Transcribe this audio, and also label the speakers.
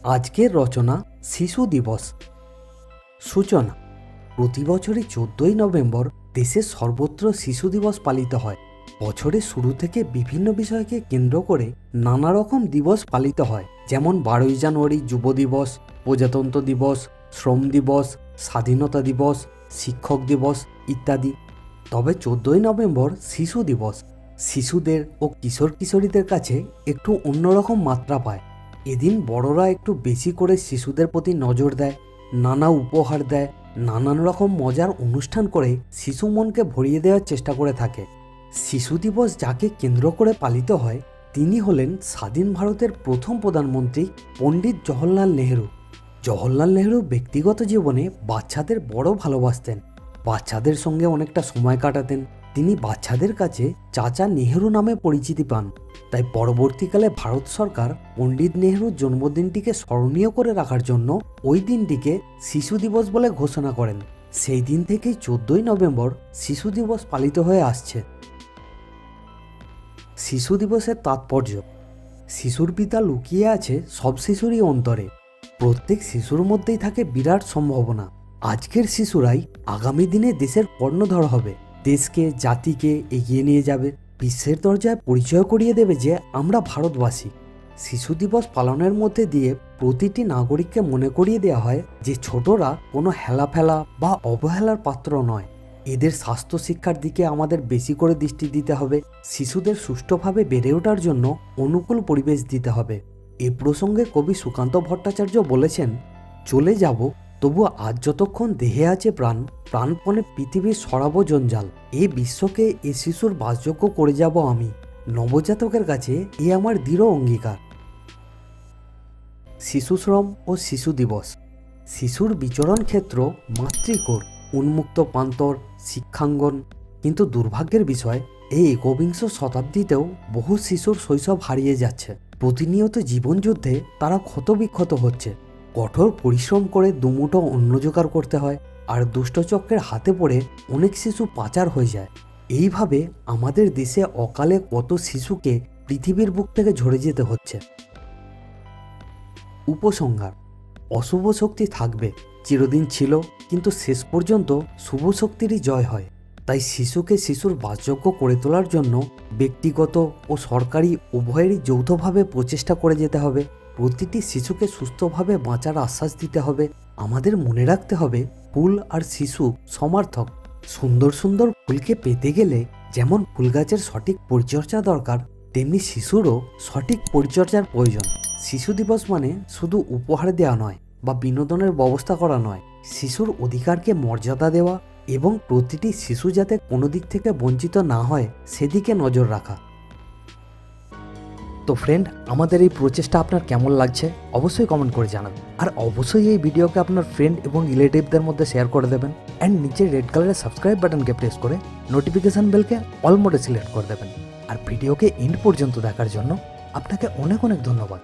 Speaker 1: আজকের রচনা শিশু দিবস। সূচনা। প্রতি বছরই 14ই নভেম্বর দেশের সর্বত্র শিশু দিবস পালিত হয়। বছরের শুরু থেকে বিভিন্ন বিষয়কে কেন্দ্র করে নানা রকম দিবস পালিত হয়, যেমন 12ই জানুয়ারি যুব দিবস, প্রজাতন্ত্র দিবস, শ্রম দিবস, স্বাধীনতা দিবস, শিক্ষক দিবস ইত্যাদি। তবে 14ই নভেম্বর শিশু দিবস শিশুদের ও কিশোর কিশোরীদের কাছে একটু অন্যরকম মাত্রা পায়। এদিন বড়রা একটু বেশি করে শিশুদের প্রতি নজর দেয়, নানা উপহার দেয়, নানান রকম মজার অনুষ্ঠান করে শিশু মনকে ভরিয়ে দেওয়ার চেষ্টা করে থাকে। শিশু দিবস যাকে কেন্দ্র করে পালিত হয় তিনি হলেন স্বাধীন ভারতের প্রথম প্রধানমন্ত্রী পণ্ডিত জওহরলাল নেহরু। জওহরলাল নেহরু ব্যক্তিগত জীবনে বাচ্চাদের বড় ভালোবাসতেন, বাচ্চাদের সঙ্গে অনেকটা সময় কাটাতেন। তিনি বাচ্চাদের কাছে চাচা নেহরু নামে পরিচিতি পান। তাই পরবর্তীকালে ভারত সরকার পণ্ডিত নেহরুর জন্মদিনটিকে স্মরণীয় করে রাখার জন্য ওই দিনটিকে শিশু দিবস বলে ঘোষণা করেন। সেই দিন থেকেই 14ই নভেম্বর শিশু দিবস পালিত হয়ে আসছে। শিশু দিবসের তাৎপর্য। শিশুর পিতা লুকিয়ে আছে সব শিশুরই অন্তরে। প্রত্যেক শিশুর মধ্যেই থাকে বিরাট সম্ভাবনা। আজকের শিশুরাই আগামী দিনে দেশের কর্ণধার হবে, দেশকে জাতিকে এগিয়ে নিয়ে যাবে, বিশ্বের দরজায় পরিচয় করিয়ে দেবে যে আমরা ভারতবাসী। শিশু দিবস পালনের মধ্যে দিয়ে প্রতিটি নাগরিককে মনে করিয়ে দেওয়া হয় যে ছোটরা কোনো হেলাফেলা বা অবহেলার পাত্র নয়। এদের স্বাস্থ্য শিক্ষার দিকে আমাদের বেশি করে দৃষ্টি দিতে হবে, শিশুদের সুষ্ঠুভাবে বেড়ে ওঠার জন্য অনুকূল পরিবেশ দিতে হবে। এ প্রসঙ্গে কবি সুকান্ত ভট্টাচার্য বলেছেন, চলে যাব তবু আজ যতক্ষণ দেহে আছে প্রাণ, প্রাণপণে পৃথিবীর সরাবো জঞ্জাল। এ বিশ্বকে এ শিশুর বাসযোগ্য করে যাব আমি। নবজাতকের কাছে এ আমার দৃঢ় অঙ্গীকার। শিশু শ্রম ও শিশু দিবস। শিশুর বিচরণ ক্ষেত্র মাতৃকোর, উন্মুক্ত প্রান্তর, শিক্ষাঙ্গন। কিন্তু দুর্ভাগ্যের বিষয়, এই একবিংশ শতাব্দীতেও বহু শিশুর শৈশব হারিয়ে যাচ্ছে। প্রতিনিয়ত জীবনযুদ্ধে তারা ক্ষতবিক্ষত হচ্ছে। কঠোর পরিশ্রম করে দুমুঠো অন্ন জোগাড় করতে হয়, আর দুষ্টচক্রের হাতে পড়ে অনেক শিশু পাচার হয়ে যায়। এইভাবে আমাদের দেশে অকালে কত শিশুকে পৃথিবীর বুক থেকে ঝরে যেতে হচ্ছে। উপসংহার। অশুভ শক্তি থাকবে, চিরদিন ছিল, কিন্তু শেষ পর্যন্ত শুভ শক্তিরই জয় হয়। তাই শিশুকে শিশুর বাসযোগ্য করে তোলার জন্য ব্যক্তিগত ও সরকারি উভয়েরই যৌথভাবে প্রচেষ্টা করে যেতে হবে। প্রতিটি শিশুকে সুস্থভাবে বাঁচার আশ্বাস দিতে হবে। আমাদের মনে রাখতে হবে, ফুল আর শিশু সমার্থক। সুন্দর সুন্দর ফুলকে পেতে গেলে যেমন ফুল গাছের সঠিক পরিচর্যা দরকার, তেমনি শিশুরও সঠিক পরিচর্যার প্রয়োজন। শিশু দিবস মানে শুধু উপহার দেওয়া নয় বা বিনোদনের ব্যবস্থা করা নয়, শিশুর অধিকারকে মর্যাদা দেওয়া এবং প্রতিটি শিশু যাতে কোনো দিক থেকে বঞ্চিত না হয় সেদিকে নজর রাখা। তো ফ্রেন্ড, আমাদের এই প্রচেষ্টা আপনার কেমন লাগছে অবশ্যই কমেন্ট করে জানাবেন। আর অবশ্যই এই ভিডিওকে আপনার ফ্রেন্ড এবং রিলেটিভদের মধ্যে শেয়ার করে দেবেন। অ্যান্ড নিচে রেড কালারের সাবস্ক্রাইব বাটনকে প্রেস করে নোটিফিকেশন বেলকে অল মোডে সিলেক্ট করে দেবেন। আর ভিডিওকে এন্ড পর্যন্ত দেখার জন্য আপনাকে অনেক অনেক ধন্যবাদ।